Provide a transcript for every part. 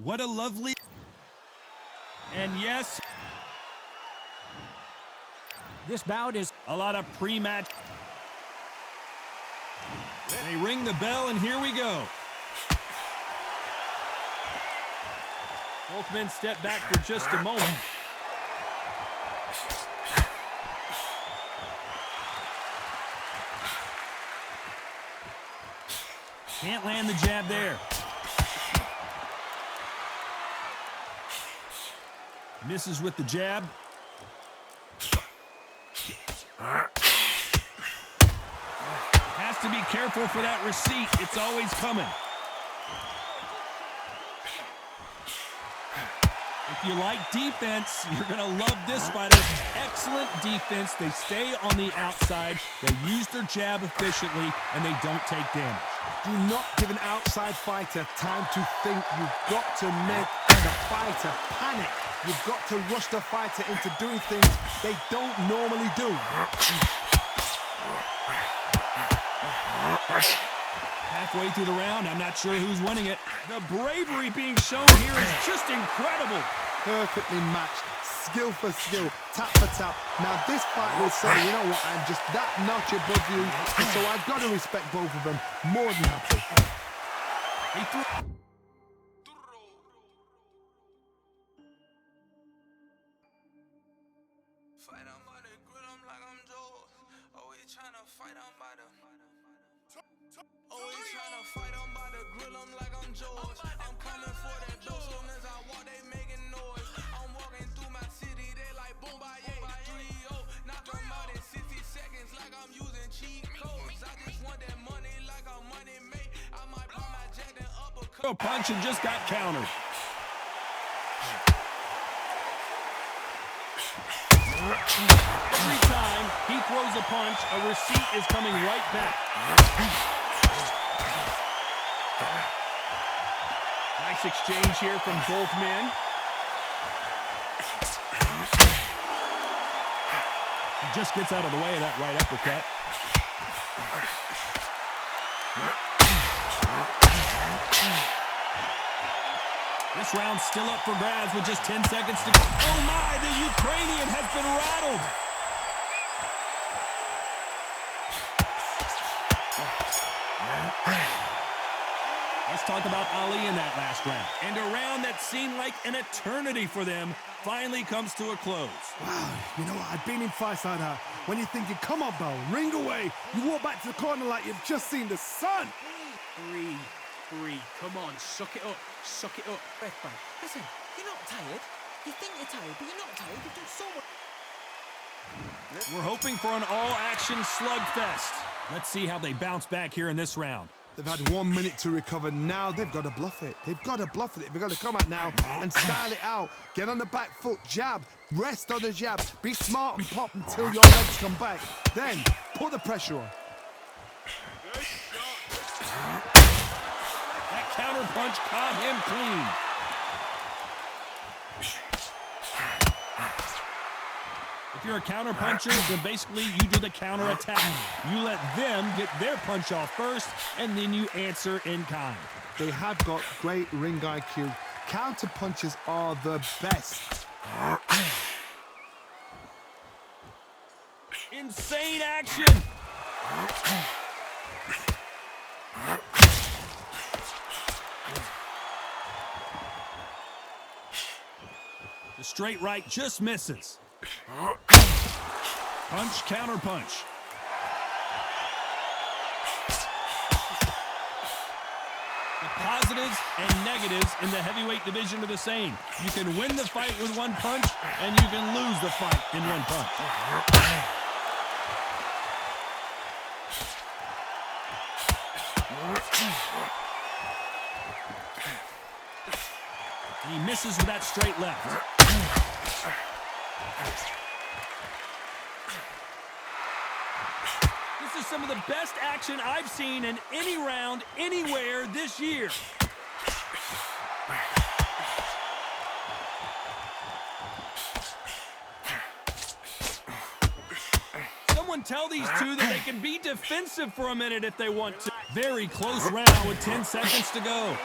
What a lovely... And yes, this bout is a lot of pre-match. They ring the bell, and here we go. Both men step back for just a moment. Can't land the jab there. Misses with the jab. Has to be careful for that receipt. It's always coming. If you like defense, you're going to love this fighter. Excellent defense. They stay on the outside. They use their jab efficiently, and they don't take damage. Do not give an outside fighter time to think. You've got to make the fighter panic. You've got to rush the fighter into doing things they don't normally do. Halfway through the round, I'm not sure who's winning it. The bravery being shown here is just incredible. Perfectly matched, skill for skill, tap for tap. Now this fight will say, you know what, I'm just that notch above you, and so I've got to respect both of them. More than happy. Fight on by the grill, I'm like I'm Joe. Always tryna fight on by the. Always tryna fight on by the grill, I'm like I'm George. I'm coming for that dough, soon as I walk, they making noise. I'm walking through my city, they like boom by 3-0. Knock them out in 60 seconds, like I'm using cheat codes. I just want that money, like I'm money made. I might pop my jack and uppercut. A punch and just got countered. Every time he throws a punch, a receipt is coming right back. Nice exchange here from both men. He just gets out of the way of that right uppercut. This round's still up for grabs with just 10 seconds to go. Oh my, the Ukrainian has been rattled. Let's talk about Ali in that last round. And a round that seemed like an eternity for them finally comes to a close. Wow, you know what? I've been in fights like that. When you're thinking, come on, Bell, ring away. You walk back to the corner like you've just seen the sun. Breathe. Come on, suck it up. Suck it up. Breath back. Listen, you're not tired. You think you're tired, but you're not tired. You've done so much. We're hoping for an all-action slugfest. Let's see how they bounce back here in this round. They've had 1 minute to recover. Now they've got to bluff it. They've got to bluff it. They've got to come out now and style it out. Get on the back foot, jab, rest on the jab. Be smart and pop until your legs come back. Then put the pressure on. That counter punch caught him clean. If you're a counter puncher, then basically you do the counter attack. You let them get their punch off first, and then you answer in kind. They have got great ring IQ. Counter punches are the best. Insane action. The straight right just misses. Punch, counter punch. The positives and negatives in the heavyweight division are the same. You can win the fight with one punch, and you can lose the fight in one punch. He misses with that straight left. This is some of the best action I've seen in any round, anywhere this year. Someone tell these two that they can be defensive for a minute if they want to. Very close round with 10 seconds to go.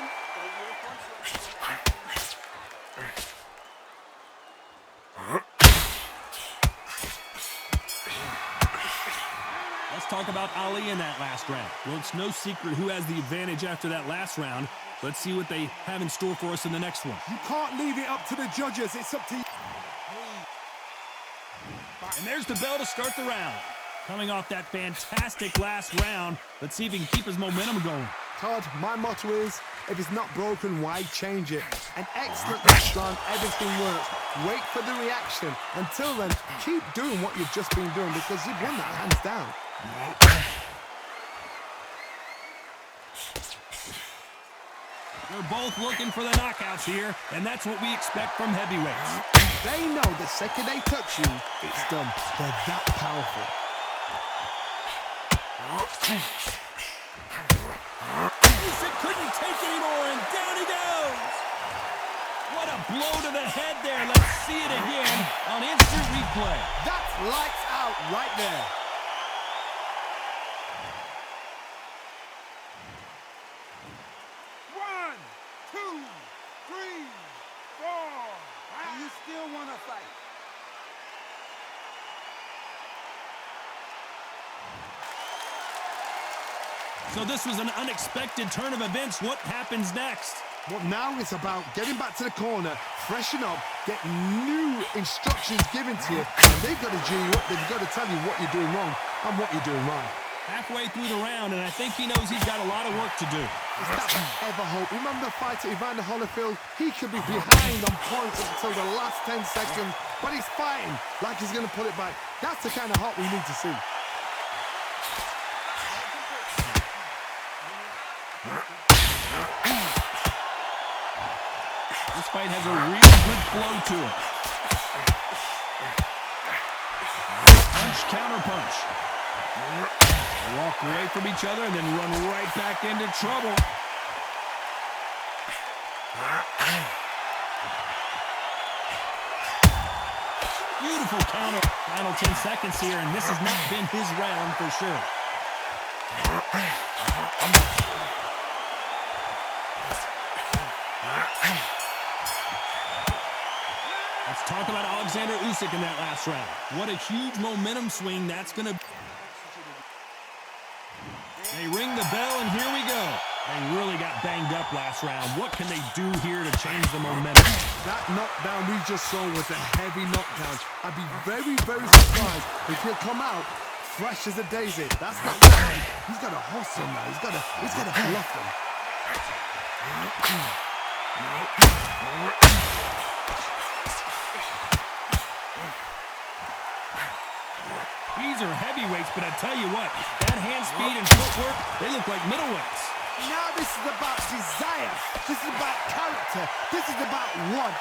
Let's talk about Ali in that last round. Well, it's no secret who has the advantage after that last round. Let's see what they have in store for us in the next one. You can't leave it up to the judges. It's up to you. And there's the bell to start the round. Coming off that fantastic last round, let's see if he can keep his momentum going. Todd, my motto is, if it's not broken, why change it? An excellent last round, everything works. Wait for the reaction. Until then, keep doing what you've just been doing because you've won that hands down. They're both looking for the knockouts here, and that's what we expect from heavyweights. They know the second they touch you, it's done. They're that powerful. Usyk couldn't take anymore, and down he goes. What a blow to the head there. Let's see it again on instant replay. That's lights out right there. One, two, three, four. Do you still want to fight? So this was an unexpected turn of events. What happens next? Well, now it's about getting back to the corner, freshen up, get new instructions given to you, and they've got to G you up. They've got to tell you what you're doing wrong and what you're doing right. Halfway through the round, and I think he knows he's got a lot of work to do. Is that ever hope? Remember the fight at Evander Holyfield? He could be behind on points until the last 10 seconds, but he's fighting like he's going to pull it back. That's the kind of hope we need to see. This fight has a really good flow to it. Punch, counter punch. They walk away from each other and then run right back into trouble. Beautiful counter. Final 10 seconds here, and this has not been his round for sure. Let's talk about Alexander Usyk in that last round. What a huge momentum swing that's going to be. They ring the bell, and here we go. They really got banged up last round. What can they do here to change the momentum? That knockdown we just saw was a heavy knockdown. I'd be very, very surprised if he'll come out fresh as a daisy. That's not right. He's got to hustle now. He's got to bluff them. These are heavyweights, but I tell you what, that hand speed and footwork, they look like middleweights. Now this is about desire. This is about character. This is about want.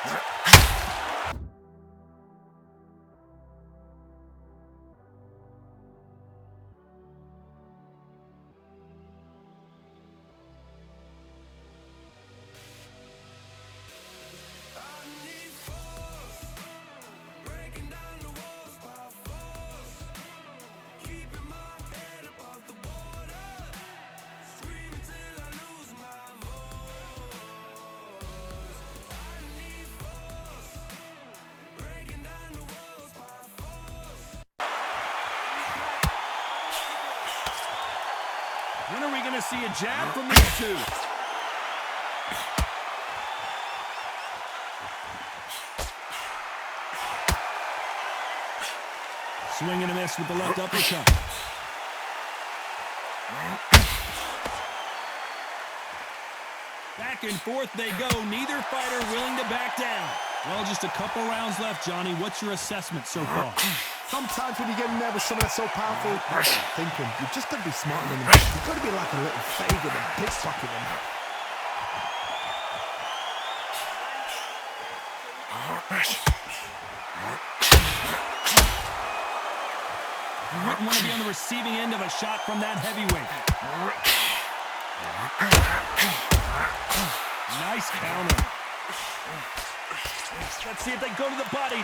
When are we going to see a jab from these two? Swing and a miss with the left uppercut. Back and forth they go. Neither fighter willing to back down. Well, just a couple rounds left, Johnny. What's your assessment so far? Sometimes when you get in there with someone that's so powerful, thinking, you've just got to be smarter than them. You've got to be like a little favor and pickpocket them. You wouldn't want to be on the receiving end of a shot from that heavyweight. Nice counter. Let's see if they go to the body.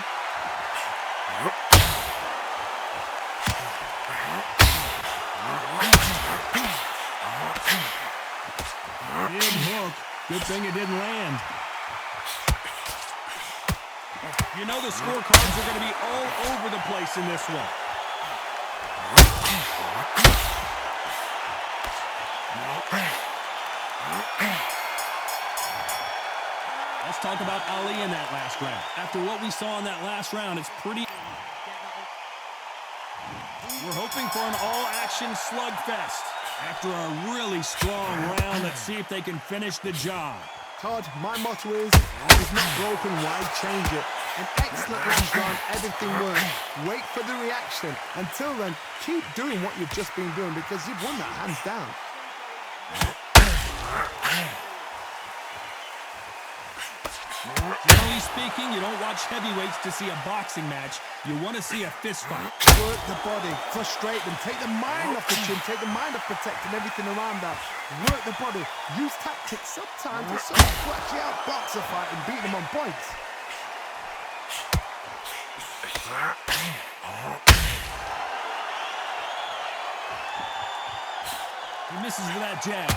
Big hook. Good thing it didn't land. You know the scorecards are going to be all over the place in this one. Let's talk about Ali in that last round. After what we saw in that last round, it's pretty... We're hoping for an all-action slugfest. After a really strong round, let's see if they can finish the job. Todd, my motto is, if it's not broken, why change it? An excellent last round, everything worked. Wait for the reaction. Until then, keep doing what you've just been doing because you've won that hands down. Generally speaking, you don't watch heavyweights to see a boxing match. You want to see a fist fight. Work the body, frustrate them, take the mind off the chin, take the mind off protecting everything around that. Work the body, use tactics sometimes to sort of actually outbox a fight and beat them on points. He misses with that jab.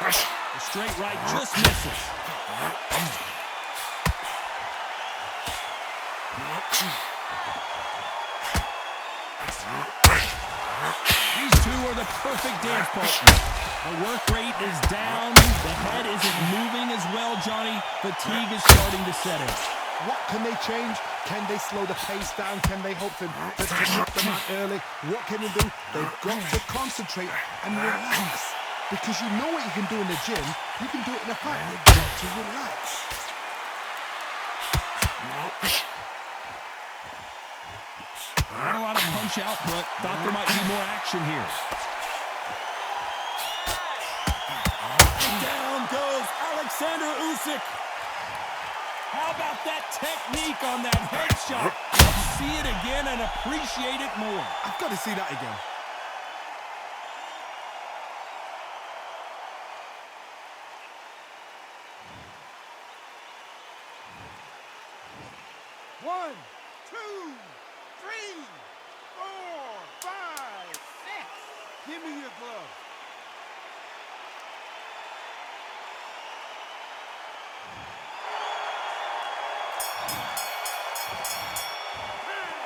The straight right just misses. These two are the perfect dance partners. The work rate is down. The head isn't moving as well, Johnny. Fatigue is starting to set in. What can they change? Can they slow the pace down? Can they hope to knock them out early? What can they do? They've got to concentrate and relax. Because you know what you can do in the gym, you can do it in a fight. You've got to relax. Not a lot of punch output. Thought there might be more action here. Down goes Alexander Usyk. How about that technique on that headshot? Let's see it again and appreciate it more. I've got to see that again. One, two, three, 4, 5, 6. Give me your glove.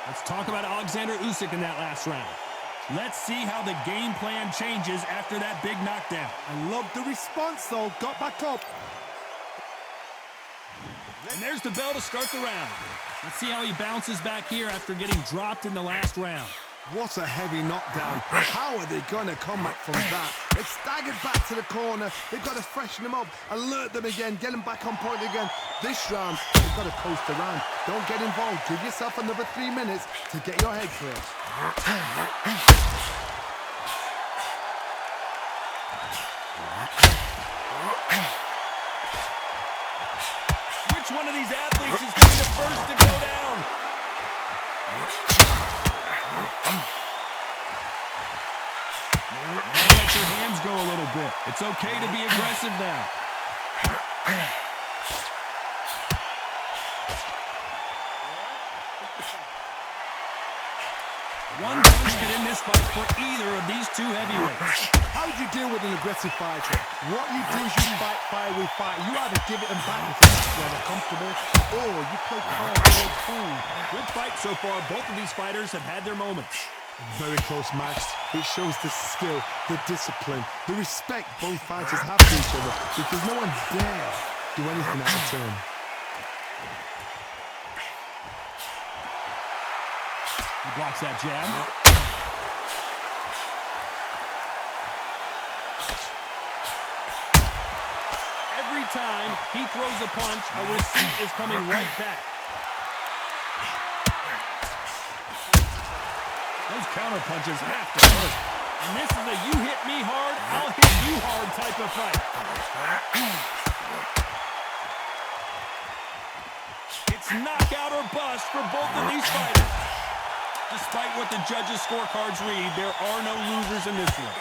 Let's talk about Alexander Usyk in that last round. Let's see how the game plan changes after that big knockdown. I love the response, though. Got back up. And there's the bell to start the round. Let's see how he bounces back here after getting dropped in the last round. What a heavy knockdown. How are they going to come back from that? They staggered back to the corner. They've got to freshen them up, alert them again, get them back on point again. This round, they've got to coast around. Don't get involved. Give yourself another 3 minutes to get your head clear. Which one of these athletes is going to be the first to go down? Let your hands go a little bit. It's okay to be aggressive now. One punch could end this fight for either of these two heavyweights. How do you deal with an aggressive fighter? What you do is you fight fire with fire. You either give it them back if they're comfortable, or you play calm, play cool. Good fight so far. Both of these fighters have had their moments. Very close match. It shows the skill, the discipline, the respect both fighters have for each other because no one dare do anything out of turn. He blocks that jab. Every time he throws a punch, a receipt is coming right back. Those counter punches have to hurt. And this is a you hit me hard, I'll hit you hard type of fight. It's knockout or bust for both of these fighters. Despite what the judges' scorecards read, there are no losers in this one.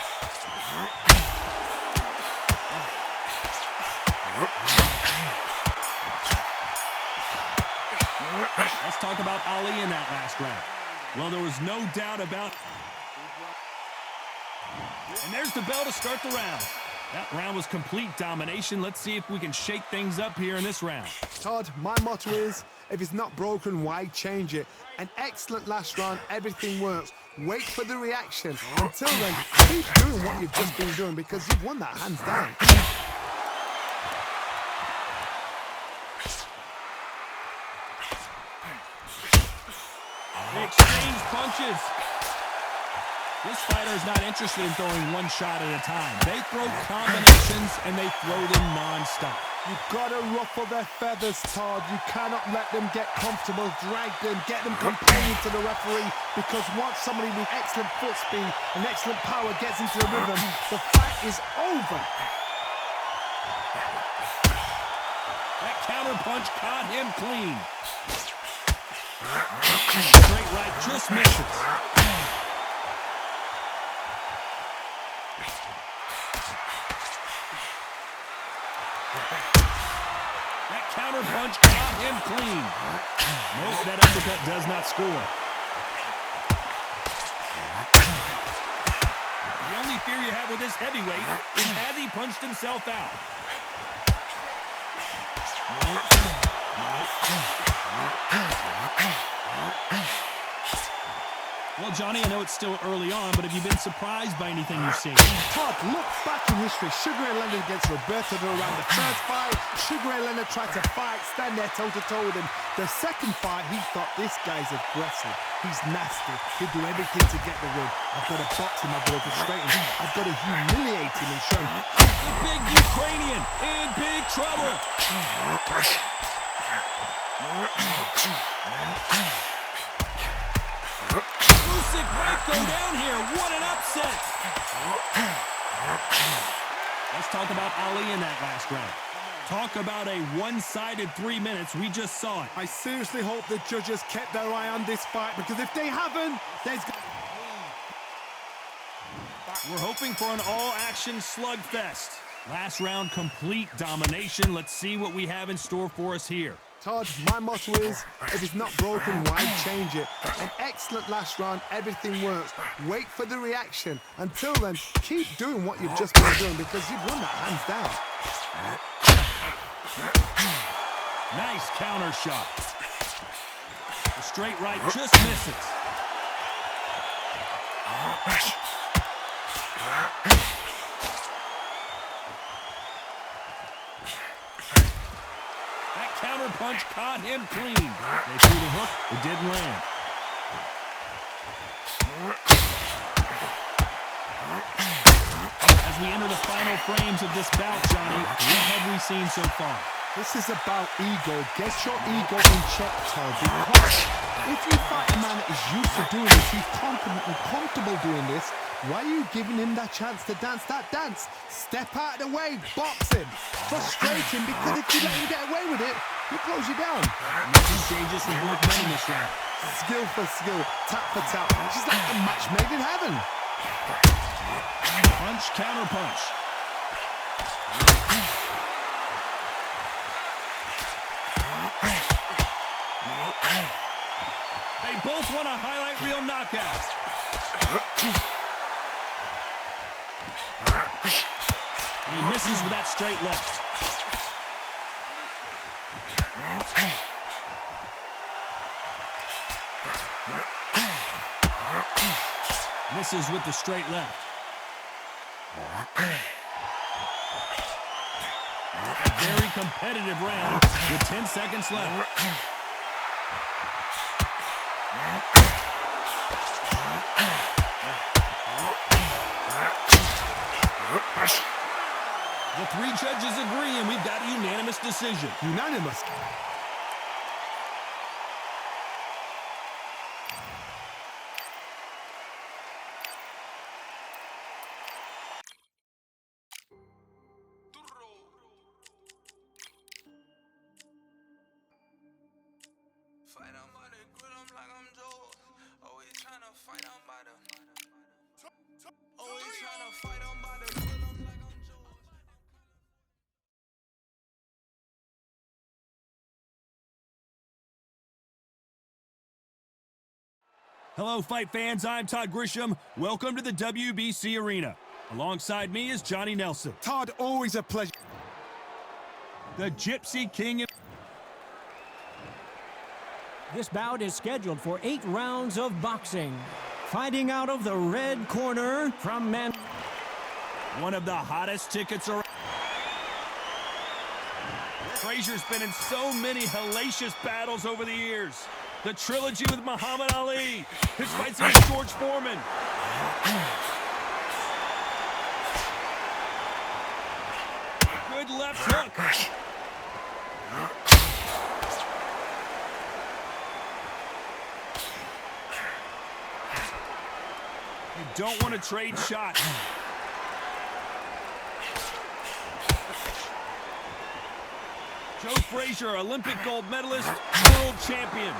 Let's talk about Ali in that last round. Well, there was no doubt about it. And there's the bell to start the round. That round was complete domination. Let's see if we can shake things up here in this round. Todd, my motto is, if it's not broken, why change it? An excellent last round, everything works. Wait for the reaction. Until then, keep doing what you've just been doing because you've won that hands down. They exchange punches. This fighter is not interested in throwing one shot at a time. They throw combinations and they throw them non-stop. You've got to ruffle their feathers, Todd. You cannot let them get comfortable, drag them, get them complaining to the referee, because once somebody with excellent foot speed and excellent power gets into the rhythm, the fight is over. That counter punch caught him clean. Straight right just misses. That counter punch caught him clean. Nope, that uppercut does not score. The only fear you have with this heavyweight is has he punched himself out? Well, Johnny, I know it's still early on, but have you been surprised by anything you've seen? Todd, look back in history. Sugar Ray Leonard against Roberto Duran. The first fight, Sugar Ray Leonard tried to fight, stand there toe-to-toe with him. The second fight, he thought, this guy's aggressive. He's nasty. He'll do everything to get the win. I've got to box him. I've got to frustrate him. I've got to humiliate him and show him. The big Ukrainian in big trouble. Usyk might go down here. What an upset. Let's talk about Ali in that last round. Talk about a one-sided 3 minutes. We just saw it. I seriously hope the judges kept their eye on this fight, because if they haven't, there's... We're hoping for an all-action slugfest. Last round, complete domination. Let's see what we have in store for us here. Todd, my motto is, if it's not broken, why change it? An excellent last round, everything works. Wait for the reaction. Until then, keep doing what you've just been doing, because you've won that hands down. Nice counter shot. The straight right just misses. That counter punch caught him clean. They threw the hook, it didn't land. As we enter the final frames of this bout, Johnny, what have we seen so far? This is about ego. Get your ego in check, Todd, because if you fight a man that is used to doing this, he's confident and comfortable doing this, why are you giving him that chance to dance that dance? Step out of the way, box him, frustrate him, because if you let him get away with it, he'll close you down. Nothing changes for both men in this round. Skill for skill, tap for tap. She's like a match made in heaven. Punch, counter punch. They both want a highlight reel knockout. He misses with that straight left. Misses with the straight left. A very competitive round with 10 seconds left. The three judges agree, and we've got a unanimous decision. Unanimous. Hello, fight fans. I'm Todd Grisham. Welcome to the WBC Arena. Alongside me is Johnny Nelson. Todd, always a pleasure. The Gypsy King. This bout is scheduled for 8 rounds of boxing. Fighting out of the red corner from One of the hottest tickets around. Frazier's been in so many hellacious battles over the years. The trilogy with Muhammad Ali. His fights against George Foreman. Good left hook. You don't want to trade shots. Joe Frazier, Olympic gold medalist, world champion.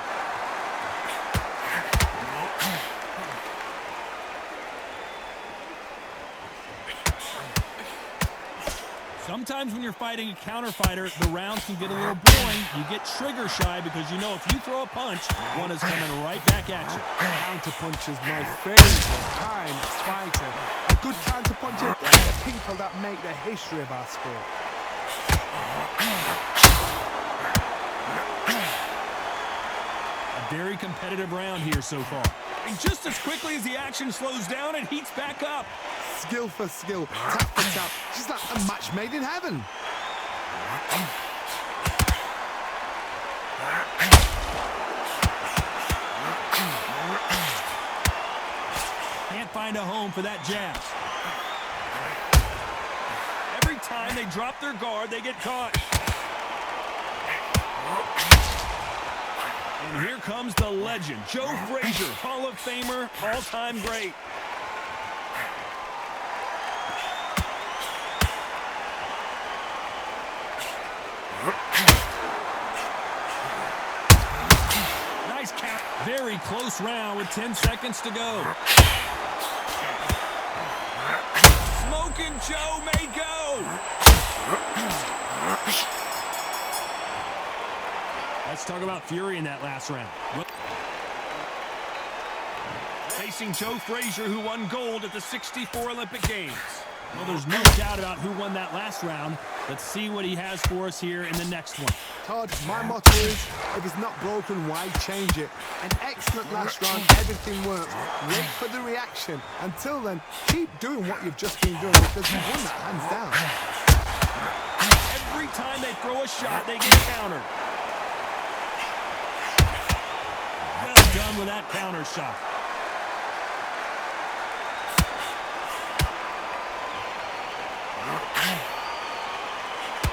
Sometimes when you're fighting a counter fighter, the rounds can get a little boring. You get trigger shy because you know if you throw a punch, one is coming right back at you. Counter punch is my favorite kind of fighter. A good counter puncher, they're the people that make the history of our sport. A very competitive round here so far. And just as quickly as the action slows down, it heats back up. Skill for skill, tap for tap, just like a match made in heaven. Can't find a home for that jab. Every time they drop their guard, they get caught. And here comes the legend, Joe Frazier, Hall of Famer, all-time great. Nice count. Very close round with 10 seconds to go. Smoking Joe may go. Let's talk about fury in that last round. Facing Joe Frazier, who won gold at the '64 Olympic Games. Well, there's no doubt about who won that last round. Let's see what he has for us here in the next one. Todd, my motto is, if it's not broken, why change it? An excellent last round, everything works. Wait for the reaction. Until then, keep doing what you've just been doing because you won that hands down. Every time they throw a shot, they get countered. Well done with that counter shot.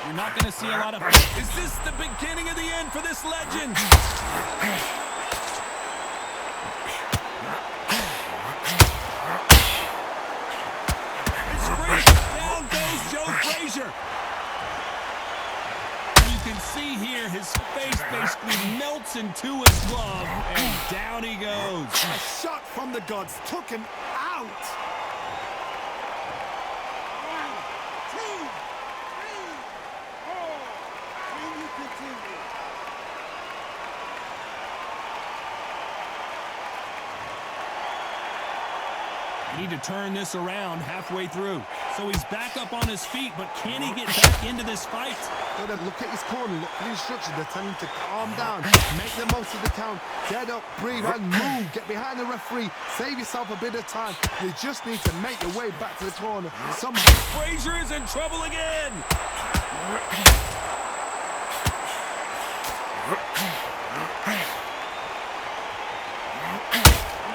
You're not going to see a lot of... Is this the beginning of the end for this legend? It's free. Down goes Joe Frazier. You can see here his face basically melts into his glove, and down he goes. A shot from the gods took him out. Need to turn this around halfway through. So he's back up on his feet, but can he get back into this fight? Gotta look at his corner, look for the instructions. They're telling him to calm down, make the most of the count, get up, breathe, and move. Get behind the referee, save yourself a bit of time. You just need to make your way back to the corner. Somehow. Frazier is in trouble again.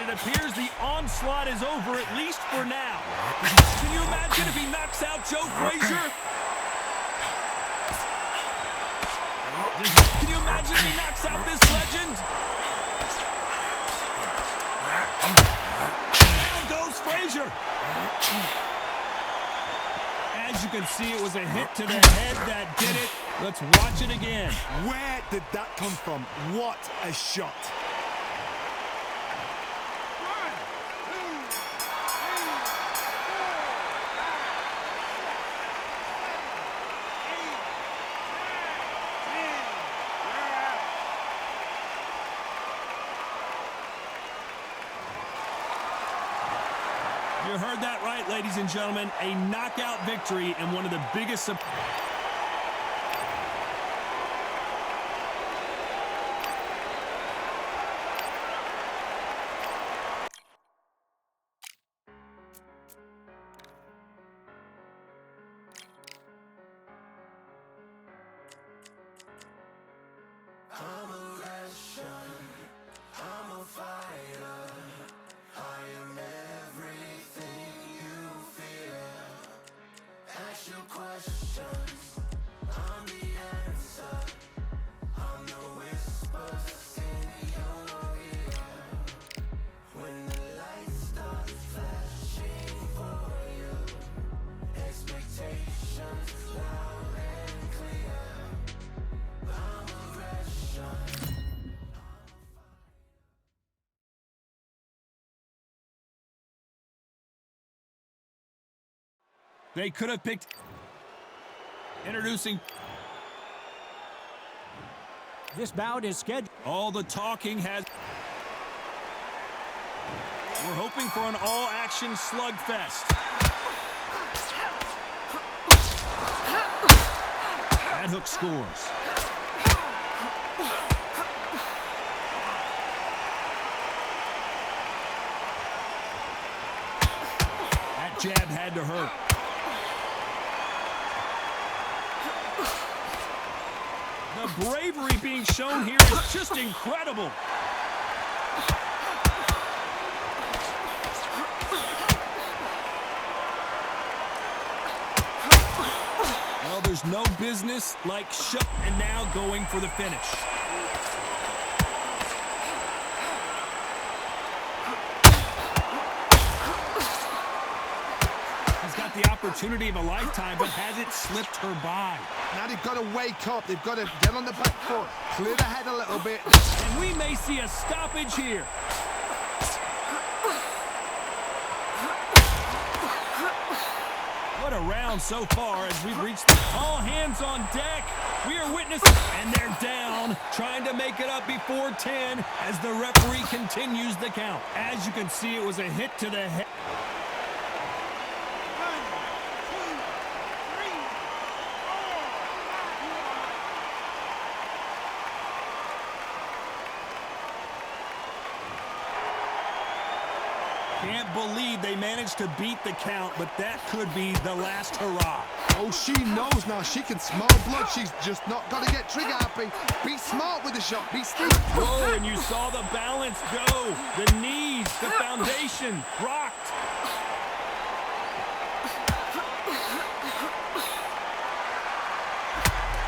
It appears the onslaught is over, at least for now. Can you imagine if he knocks out Joe Frazier? Can you imagine if he knocks out this legend? Down goes Frazier. As you can see, it was a hit to the head that did it. Let's watch it again. Where did that come from? What a shot. You heard that right, ladies and gentlemen. A knockout victory and one of the biggest... They could have picked... Introducing... This bout is scheduled. All the talking has... We're hoping for an all-action slugfest. That hook scores. That jab had to hurt. The bravery being shown here is just incredible. Well, there's no business like shut and now going for the finish. He's got the opportunity of a lifetime, but has it slipped her by? Now they've got to wake up. They've got to get on the back foot, clear the head a little bit. And we may see a stoppage here. What a round so far as we've reached all hands on deck. We are witnessing, and they're down, trying to make it up before 10 as the referee continues the count. As you can see, it was a hit to the head. Can't believe they managed to beat the count, but that could be the last hurrah. Oh, she knows now. She can smell blood. She's just not got to get trigger happy. Be smart with the shot. Be sneaky. Oh, and you saw the balance go. The knees, the foundation, rocked.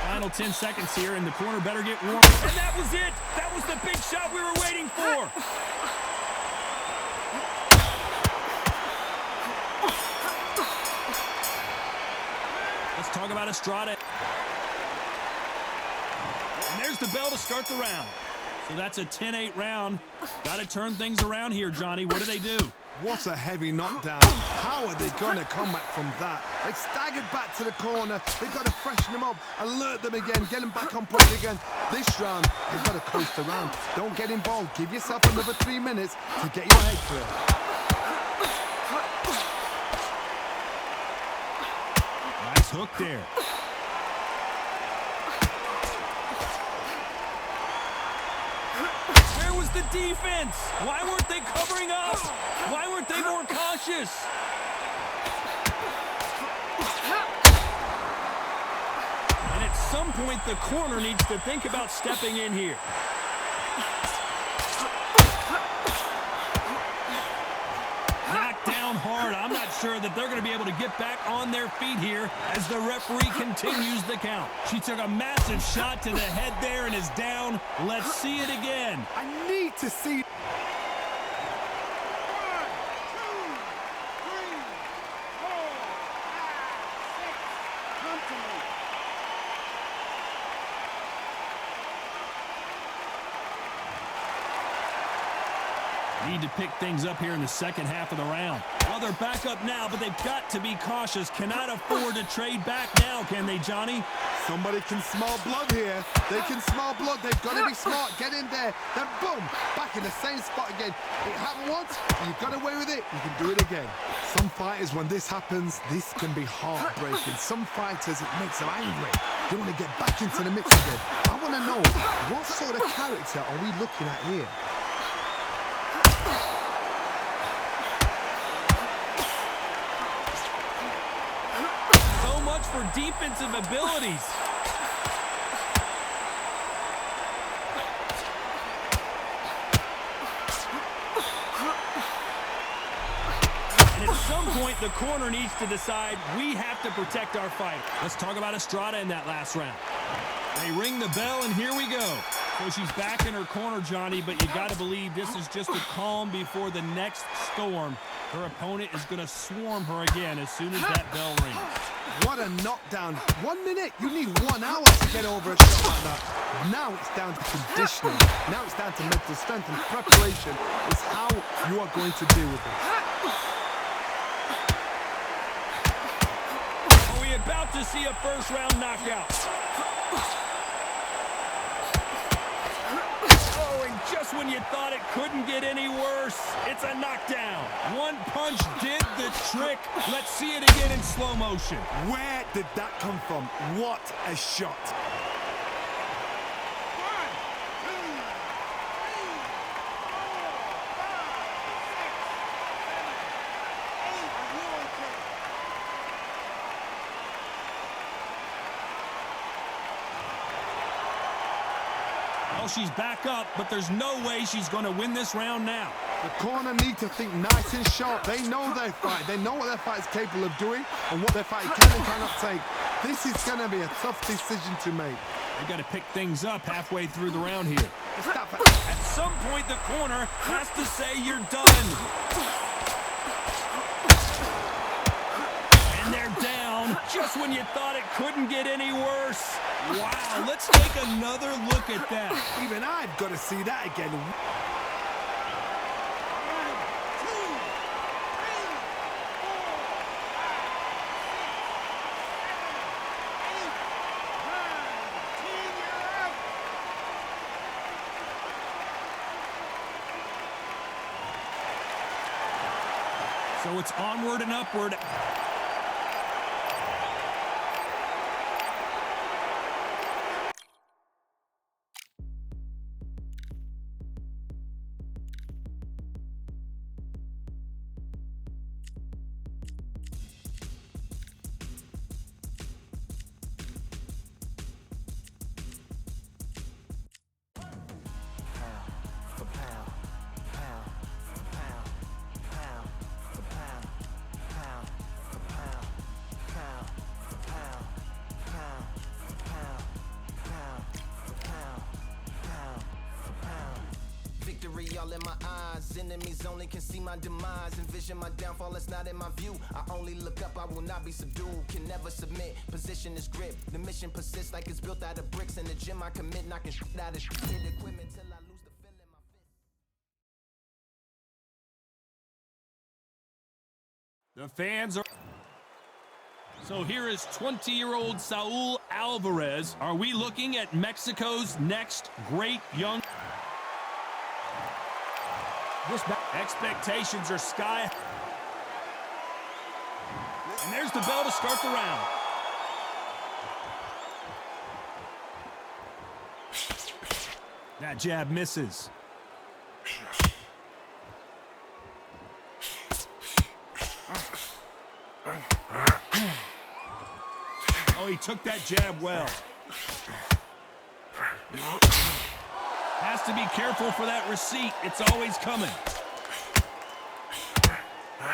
Final 10 seconds here, and the corner better get warm. And that was it. That was the big shot we were waiting for. Let's talk about Estrada. And there's the bell to start the round. So that's a 10-8 round. Got to turn things around here, Johnny. What do they do? What a heavy knockdown. How are they going to come back from that? They staggered back to the corner. They've got to freshen them up, alert them again, get them back on point again. This round, they've got to coast around. Don't get involved. Give yourself another 3 minutes to get your head clear. Nice hook there. Where was the defense? Why weren't they covering up? Why weren't they more cautious? And at some point, the corner needs to think about stepping in here. Knocked down hard. I'm not sure that they're going to be able to get back on their feet here as the referee continues the count. She took a massive shot to the head there and is down. Let's see it again. I need to see... 1, 2, 3, 4, 5, 6. Come to me. Need to pick things up here in the second half of the round. Well, they're back up now, but they've got to be cautious. Cannot afford to trade back now, can they, Johnny? Somebody can smell blood here. They can smell blood. They've got to be smart. Get in there. Then boom, back in the same spot again. It happened once. You got away with it. You can do it again. Some fighters, when this happens, this can be heartbreaking. Some fighters, it makes them angry. They want to get back into the mix again. I want to know, what sort of character are we looking at here? So much for defensive abilities. And at some point, the corner needs to decide we have to protect our fight. Let's talk about Estrada in that last round. They ring the bell, and here we go. So she's back in her corner, Johnny, but you got to believe this is just a calm before the next storm. Her opponent is going to swarm her again as soon as that bell rings. What a knockdown. 1 minute. You need 1 hour to get over a shot like that. Now it's down to conditioning. Now it's down to mental strength and preparation. It's how you are going to deal with this. Are we about to see a first-round knockout? Oh, and just when you thought it couldn't get any worse, it's a knockdown. One punch did the trick. Let's see it again in slow motion. Where did that come from? What a shot. 1, 2, 3, 4, Well, she's back up, but there's no way she's going to win this round now. The corner need to think nice and sharp. They know their fight. They know what their fight is capable of doing and what their fight can and cannot take. This is going to be a tough decision to make. They got to pick things up halfway through the round here. Stop it. At some point, the corner has to say you're done. And they're down just when you thought it couldn't get any worse. Wow, let's take another look at that. Even I've got to see that again. 1, 2, 3, 4, 5, 6, 7, 8, 9, 10, you're up. So it's onward and upward. Victory all in my eyes. Enemies only can see my demise. Envision my downfall, it's not in my view. I only look up, I will not be subdued. Can never submit, position is grip. The mission persists like it's built out of bricks. In the gym I commit, knocking shit out of shit. Equipment till I lose the feel in my fist. The fans are... So here is 20-year-old Saul Alvarez. Are we looking at Mexico's next great young... Expectations are sky. And there's the bell to start the round. That jab misses. Oh, he took that jab well. Has to be careful for that receipt. It's always coming.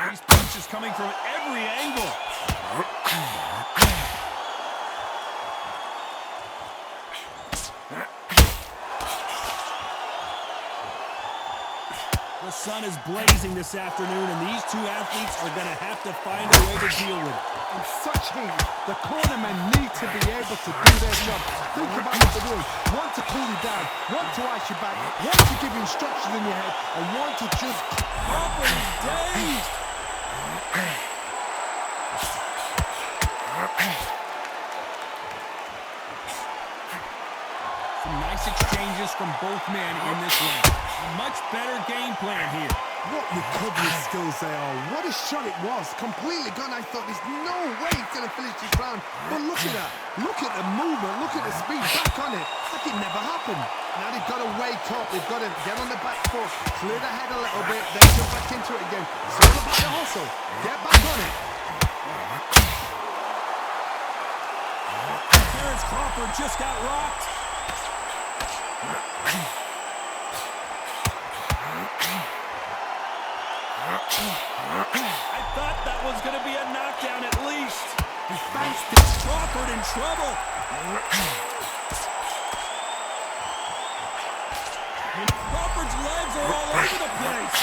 These punches coming from every angle. The sun is blazing this afternoon, and these two athletes are going to have to find a way to deal with it. In such heat, the cornermen need to be able to do their job. Think about what they're doing. One to cool you down, one to ice you back, one to give you instructions in your head, and one to just... Crawford is dazed. Some nice exchanges from both men in this round. A much better game plan here. What recovery skills they are. What a shot it was. Completely gone. I thought there's no way he's going to finish this round. But look at that. Look at the movement. Look at the speed. Back on it. It's like it never happened. Now they've got to wake up. They've got to get on the back foot. Clear the head a little bit. Then jump back into it again. It's all about the hustle. Get back on it. Terence Crawford just got rocked. I thought that was going to be a knockdown at least. He faced it. Crawford in trouble. And Crawford's legs are all over the place.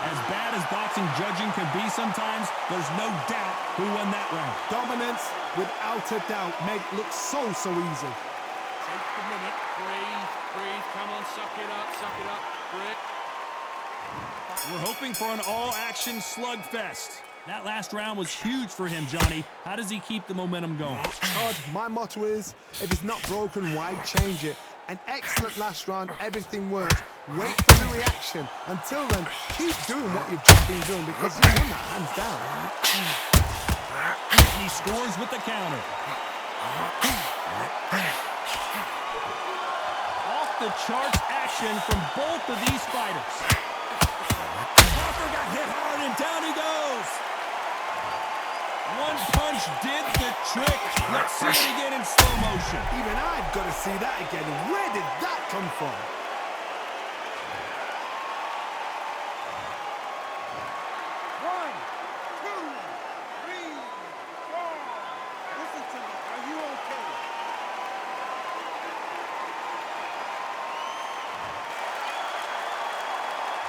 As bad as boxing judging can be sometimes, there's no doubt who won that round. Dominance, without a doubt, make look so easy. Take the minute. Breathe. Come on, suck it up. Breathe. We're hoping for an all-action slugfest. That last round was huge for him, Johnny. How does he keep the momentum going? Todd, my motto is, if it's not broken, why change it? An excellent last round, everything worked. Wait for the reaction. Until then, keep doing what you've just been doing because you won that hands down. He scores with the counter. Off the charts action from both of these fighters. Crawford got hit hard and down he goes. One punch did the trick. Let's see it again in slow motion. Even I've got to see that again. Where did that come from? One, two, three, four. Listen to me. Are you okay?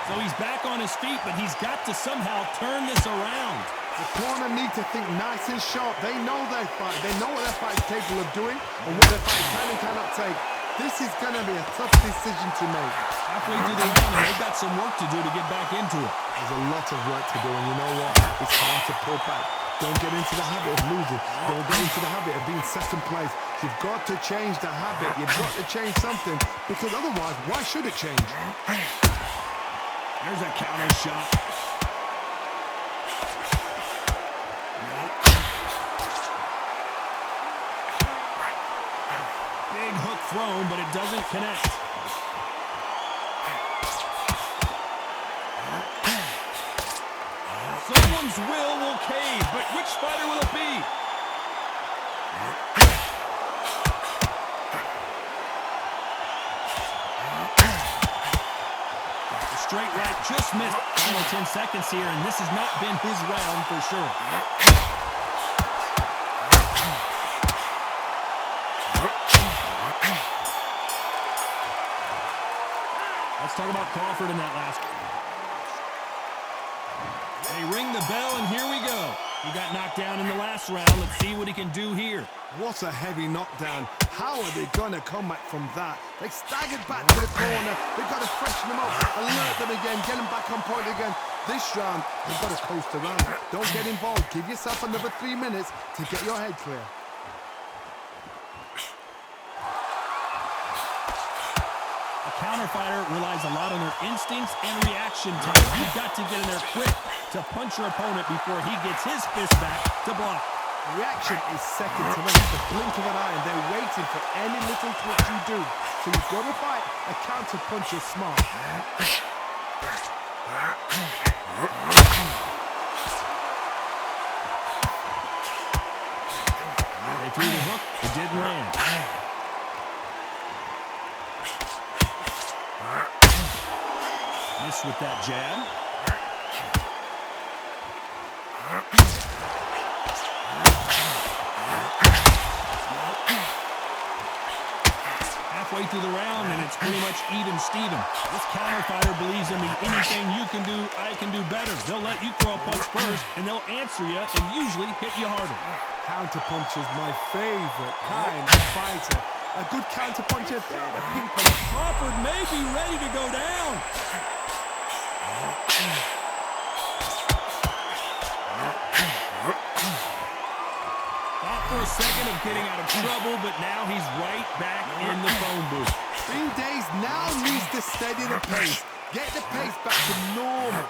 So he's back on his feet, but he's got to somehow turn this around. The corner need to think nice and sharp. They know their fight. They know what their fight is capable of doing and what their fight can and cannot take. This is going to be a tough decision to make. Halfway through the round, and they've got some work to do to get back into it. There's a lot of work to do, and you know what? It's hard to pull back. Don't get into the habit of losing. Don't get into the habit of being second place. You've got to change the habit. You've got to change something, because otherwise, why should it change? There's a counter shot. Big hook thrown, but it doesn't connect. Someone's will cave, but which fighter will it be? The straight right just missed. Final 10 seconds here, and this has not been his round for sure. Let's talk about Crawford in that last. They ring the bell, and here we go. He got knocked down in the last round. Let's see what he can do here. What a heavy knockdown. How are they going to come back from that? They staggered back to the corner. They've got to freshen them up, alert them again, get them back on point again. This round, they've got to coast around. Don't get involved. Give yourself another 3 minutes to get your head clear. A counter fighter relies a lot on their instincts and reaction time. You've got to get in there quick to punch your opponent before he gets his fist back to block. Reaction is second to none. It's the blink of an eye, and they're waiting for any little twitch you do. So you've got to fight a counter puncher smart. They threw the hook, it didn't land. Missed with that jab. halfway through the round, and it's pretty much even Steven. This counter fighter believes in anything you can do, I can do better. They'll let you throw a punch first, and they'll answer you and usually hit you harder. Counter punch is my favorite kind of fighter. A good counter puncher, the people. Crawford may be ready to go down. Thought for a second of getting out of trouble, but now he's right back in the phone booth. Fiend Days now needs to steady the pace. Get the pace back to normal.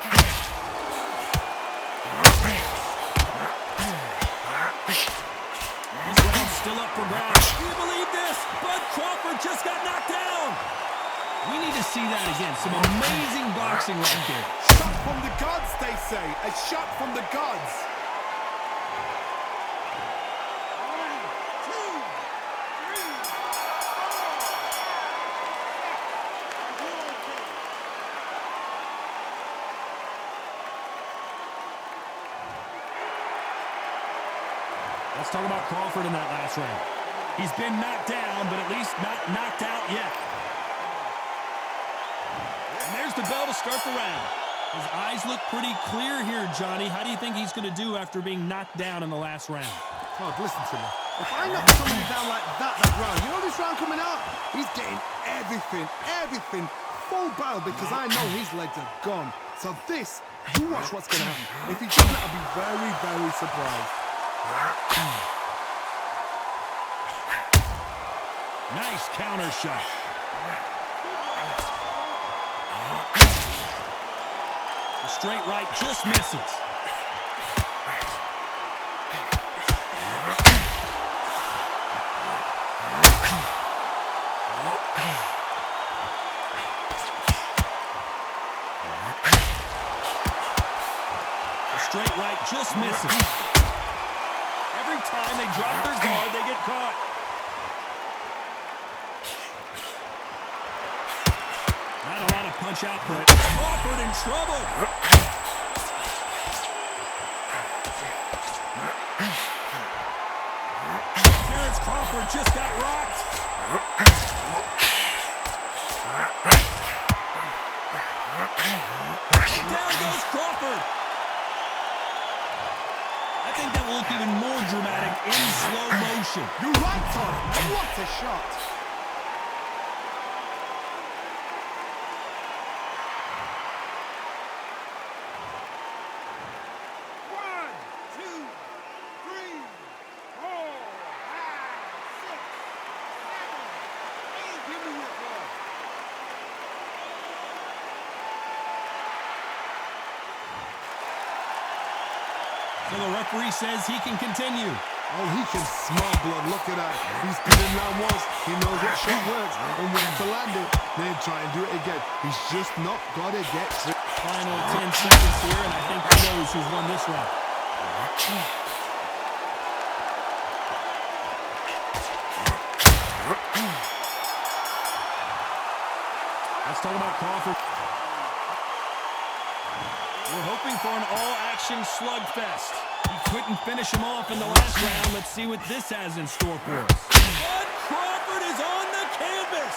This round's still up for grabs. Do you believe this? Bud Crawford just got knocked down. We need to see that again. Some amazing boxing right there. Shot from the gods, they say. A shot from the gods. 1, 2, 3, 4. Let's talk about Crawford in that last round. He's been knocked down, but at least not knocked out yet. And there's the bell to start the round. His eyes look pretty clear here, Johnny. How do you think he's going to do after being knocked down in the last round? Todd, listen to me. If I knock somebody down like that round, you know this round coming up? He's getting everything full barrel because I know his legs are gone. So this, you watch what's going to happen. If he doesn't, I'll be very, very surprised. Nice counter shot. The straight right just misses. The straight right just misses. Every time they drop their guard, they get caught. Not a lot of punch output. Crawford in trouble. Terrence Crawford just got rocked. Down goes Crawford. I think that will look even more dramatic in slow motion. You're right, Todd. And what a shot. So the referee says he can continue. Oh, he can smell blood. Look at that. He's been in round once. He knows what shot works and when to land it. Then try and do it again. He's just not got to get tricked. Final 10 seconds here, and I think he knows who's won this round. Let's talk about Crawford. We're hoping for an all-action slugfest. He couldn't finish him off in the last round. Let's see what this has in store for us. Bud Crawford is on the canvas.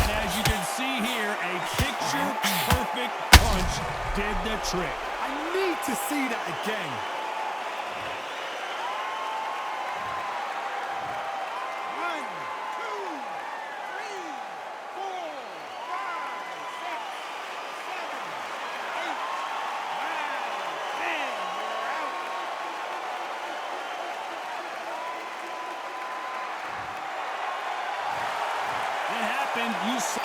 And as you can see here, a picture-perfect punch did the trick. I need to see that again. It happened. You saw.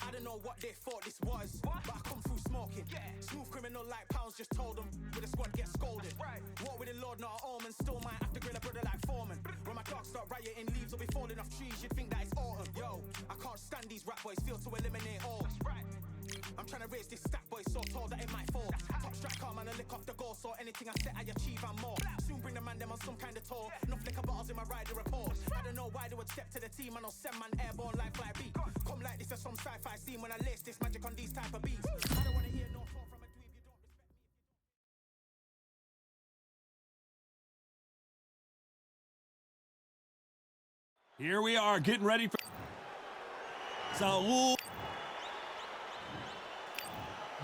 I don't know what they thought this was, but I come through smoking. Smooth criminal like pounds, just told them with a squad get scolded. War with the Lord, not an omen. Still might have to grill a brother like Foreman. When my dogs start rioting, leaves will be falling off trees. You'd think that it's autumn. Yo, I can't stand these rap boys. Feel to eliminate all. I'm trying to raise this stat boy so tall that it might fall. Top striker, man, I lick off the goal, so anything I set, I achieve and more. Soon bring the man them on some kind of tour. No flicker bottles in my rider report. I don't know why they would step to the team, and I'll send man airborne like fly beat. Come like this as some sci-fi scene when I lace this magic on these type of beats. I don't wanna hear no talk from a dweeb, you don't respect me. Here we are, getting ready for Saul.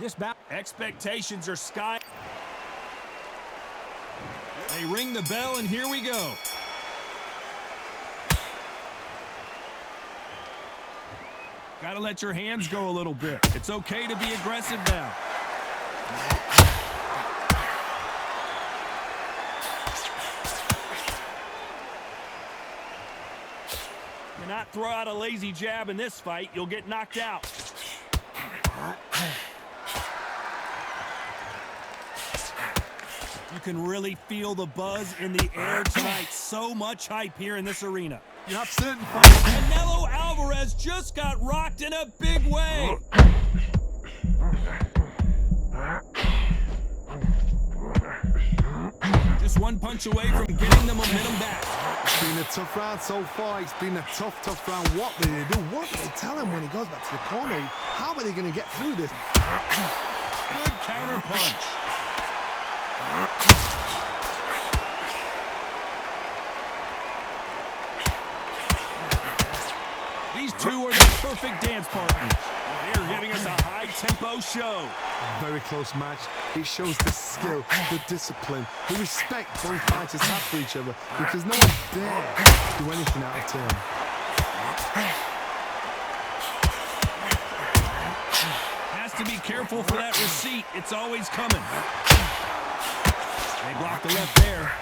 This bout. Expectations are sky. They ring the bell, and here we go. Gotta let your hands go a little bit. It's okay to be aggressive now. Do not throw out a lazy jab in this fight. You'll get knocked out. You can really feel the buzz in the air tonight. So much hype here in this arena. You have certain fighters. Canelo Alvarez just got rocked in a big way. Just one punch away from getting the momentum back. It's been a tough round so far. It's been a tough round. What do they do? What do they tell him when he goes back to the corner? How are they going to get through this? Good counter punch. These two are the perfect dance partners. They're giving us a high-tempo show. Very close match. It shows the skill, the discipline, the respect both fighters have for each other, because no one dare do anything out of turn. Has to be careful for that receipt. It's always coming. They blocked the left there.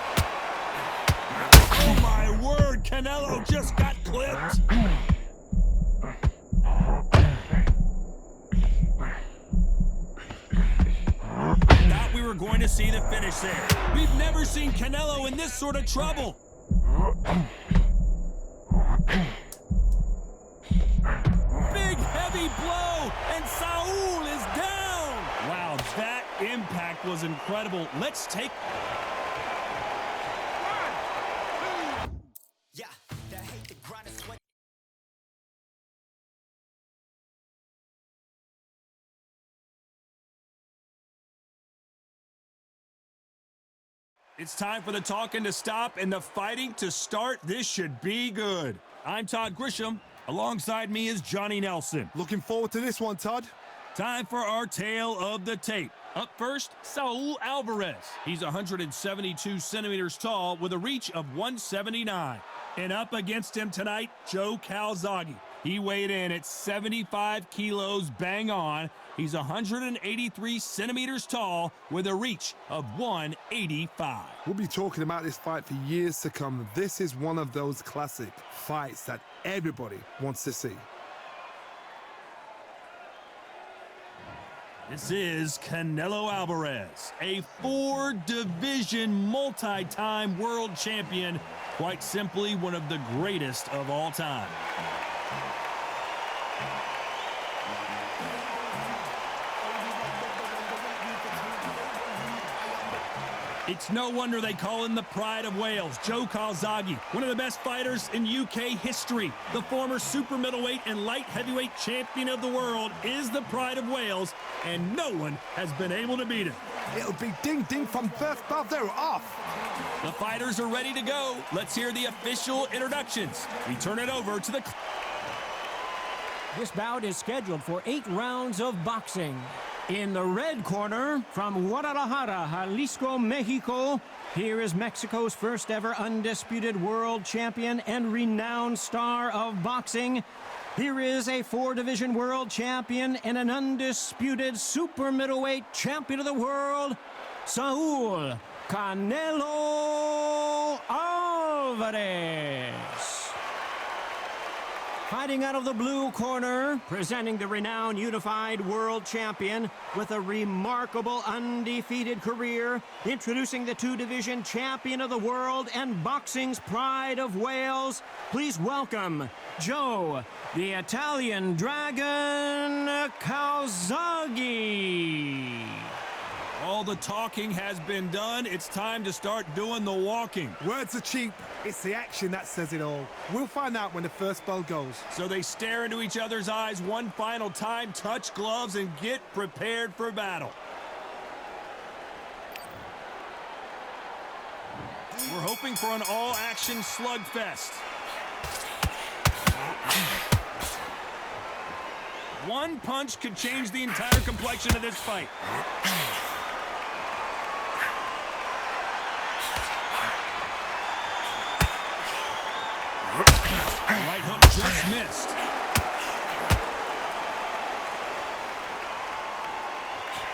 Oh my word, Canelo just got clipped. Thought we were going to see the finish there. We've never seen Canelo in this sort of trouble. Big heavy blow, and Saul is down. Wow, that impact was incredible. Let's take... Yeah, that hate the grind and sweat. It's time for the talking to stop and the fighting to start. This should be good. I'm Todd Grisham. Alongside me is Johnny Nelson. Looking forward to this one, Todd. Time for our tale of the tape. Up first, Saul Alvarez. He's 172 centimeters tall with a reach of 179. And up against him tonight, Joe Calzaghe. He weighed in at 75 kilos bang on. He's 183 centimeters tall with a reach of 185. We'll be talking about this fight for years to come. This is one of those classic fights that everybody wants to see. This is Canelo Alvarez, a four-division, multi-time world champion. Quite simply, one of the greatest of all time. It's no wonder they call him the Pride of Wales. Joe Calzaghe, one of the best fighters in UK history. The former super middleweight and light heavyweight champion of the world is the Pride of Wales, and no one has been able to beat him. It'll be ding-ding from birth, but they're off. The fighters are ready to go. Let's hear the official introductions. We turn it over to the... This bout is scheduled for 8 rounds of boxing. In the red corner, from Guadalajara, Jalisco, Mexico, here is Mexico's first ever undisputed world champion and renowned star of boxing. Here is a 4-division world champion and an undisputed super middleweight champion of the world, Saul Canelo Alvarez. Fighting out of the blue corner, presenting the renowned unified world champion with a remarkable undefeated career, introducing the two-division champion of the world and boxing's pride of Wales, please welcome Joe, the Italian Dragon Calzaghe. All the talking has been done. It's time to start doing the walking. Words are cheap. It's the action that says it all. We'll find out when the first bell goes. So they stare into each other's eyes one final time, touch gloves, and get prepared for battle. We're hoping for an all-action slugfest. One punch could change the entire complexion of this fight. Right hook just missed.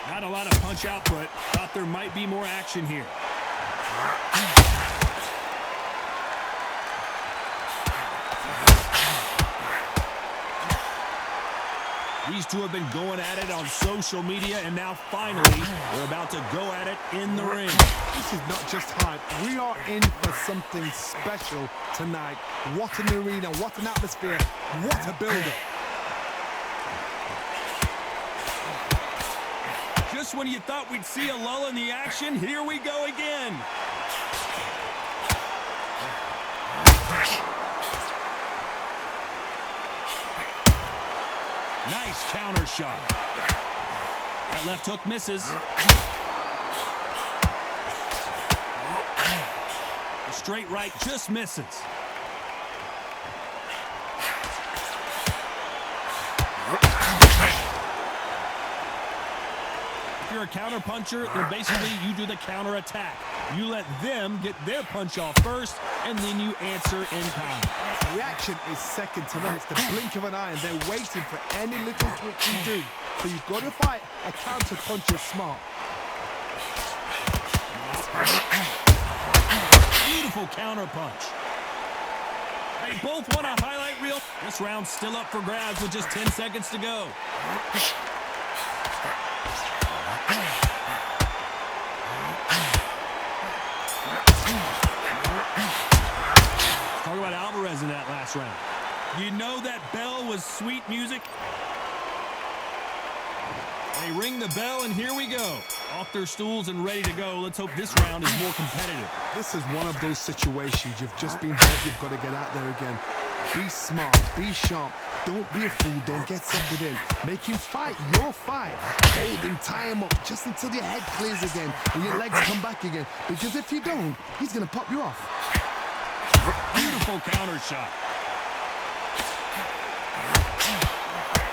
Not a lot of punch output. Thought there might be more action here. These two have been going at it on social media, and now finally, they're about to go at it in the ring. This is not just hype. We are in for something special tonight. What an arena, what an atmosphere, what a build-up. Just when you thought we'd see a lull in the action, here we go again. Nice counter shot. That left hook misses. The straight right just misses. If you're a counter puncher, then basically you do the counter attack. You let them get their punch off first, and then you answer in time. Reaction is second to none. It's the blink of an eye, and they're waiting for any little twitch you do. So you've got to fight a counter puncher smart. Beautiful counter punch. They both want a highlight reel. This round's still up for grabs with just 10 seconds to go. Talk about Alvarez in that last round. You know that bell was sweet music? They ring the bell, and here we go. Off their stools and ready to go. Let's hope this round is more competitive. This is one of those situations. You've just been hurt. You've got to get out there again. Be smart. Be sharp. Don't be a fool. Don't get suckered in. Make him fight your fight. Hold him, tie him up just until your head clears again and your legs come back again. Because if you don't, he's going to pop you off. Beautiful counter shot.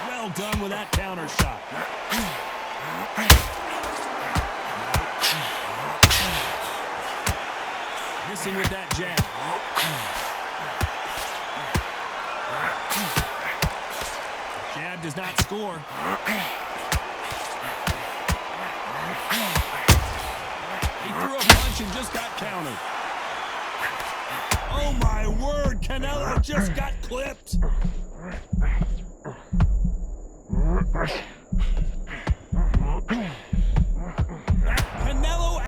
Well done with that counter shot. Missing with that jab. Jab does not score. He threw a punch and just got countered. Oh my word, Canelo just got clipped. Canelo.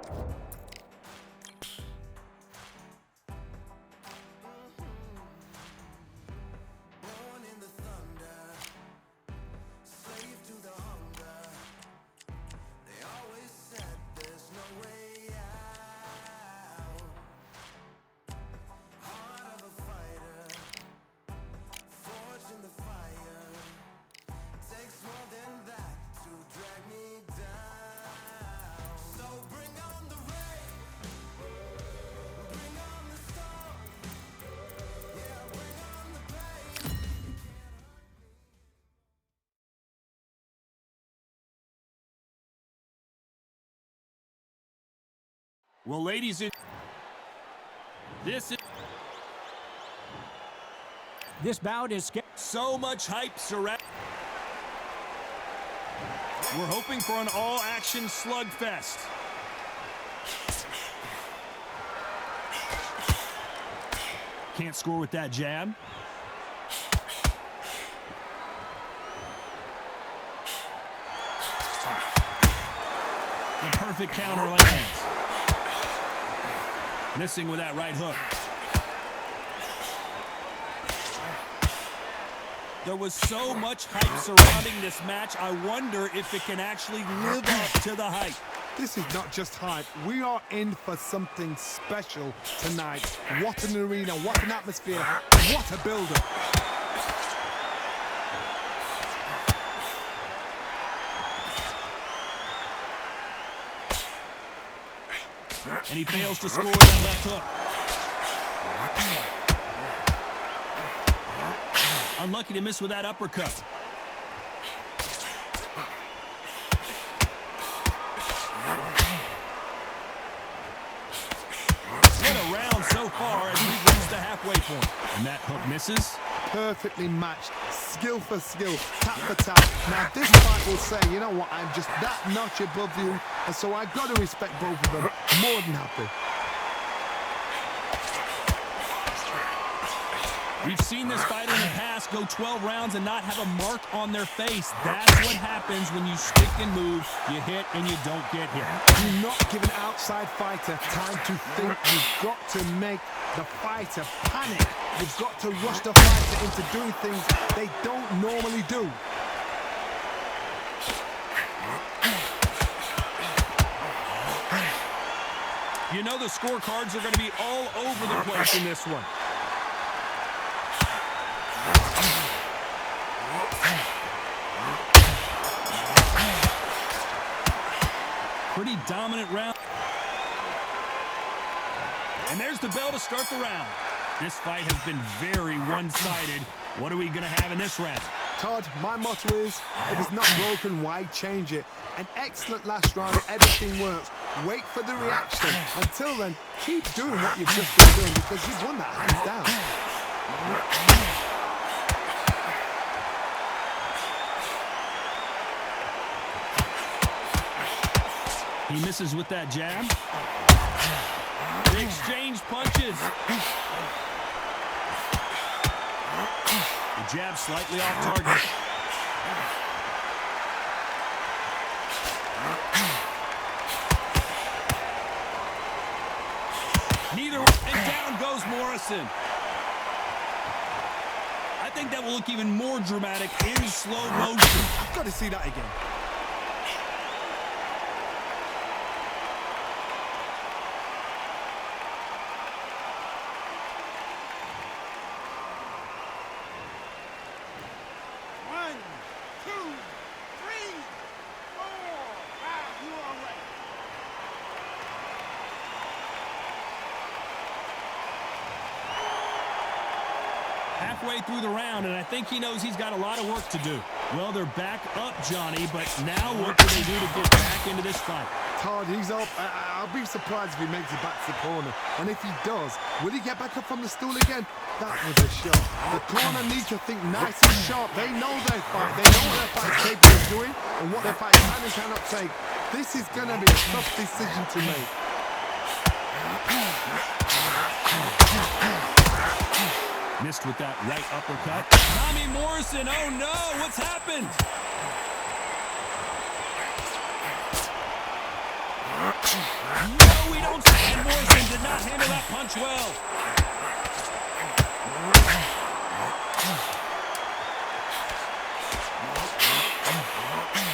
Born in the thunder, slave to the hunger. They always said there's no way out. Heart of a fighter, forged in the fire. Takes more than that to drag me down. So bring on the rain, bring on the storm. Yeah, bring on the pain. Well, ladies and This bout is so much hype surround. We're hoping for an all-action slugfest. Can't score with that jab. perfect counter lands. Missing with that right hook. There was so much hype surrounding this match. I wonder if it can actually live up to the hype. This is not just hype. We are in for something special tonight. What an arena, what an atmosphere, what a build-up. And he fails to score with that left hook. Unlucky to miss with that uppercut. What a round so far as we reach the halfway point. And that hook misses. Perfectly matched, skill for skill, tap for tap. Now this fight will say, you know what, I'm just that notch above you, and so I've got to respect both of them. More than happy. We've seen this fighter in the past go 12 rounds and not have a mark on their face. That's what happens when you stick and move. You hit and you don't get hit. Do not give an outside fighter time to think. You've got to make the fighter panic. You've got to rush the fighter into doing things they don't normally do. You know the scorecards are going to be all over the place in this one. Pretty dominant round. And there's the bell to start the round. This fight has been very one-sided. What are we going to have in this round? Todd, my motto is, if it's not broken, why change it? An excellent last round, everything works. Wait for the reaction. Until then, keep doing what you've just been doing because you've won that hands down. He misses with that jab. They exchange punches. The jab slightly off target. Neither, and down goes Morrison. I think that will look even more dramatic in slow motion. I've got to see that again. Halfway through the round, and I think he knows he's got a lot of work to do. Well, they're back up, Johnny, but now what do they do to get back into this fight? Todd, he's up. I'll be surprised if he makes it back to the corner. And if he does, will he get back up from the stool again? That was a shot. The corner needs to think nice and sharp. They know their fight. They know what their fight's capable of doing and what their fight can and cannot take. This is going to be a tough decision to make. Missed with that right uppercut. Tommy Morrison, oh no, what's happened? No, we don't see it. Morrison did not handle that punch well.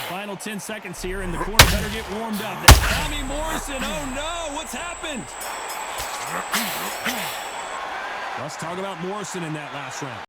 Final 10 seconds here, and the corner better get warmed up. Tommy Morrison, oh no, what's happened? Let's talk about Morrison in that last round.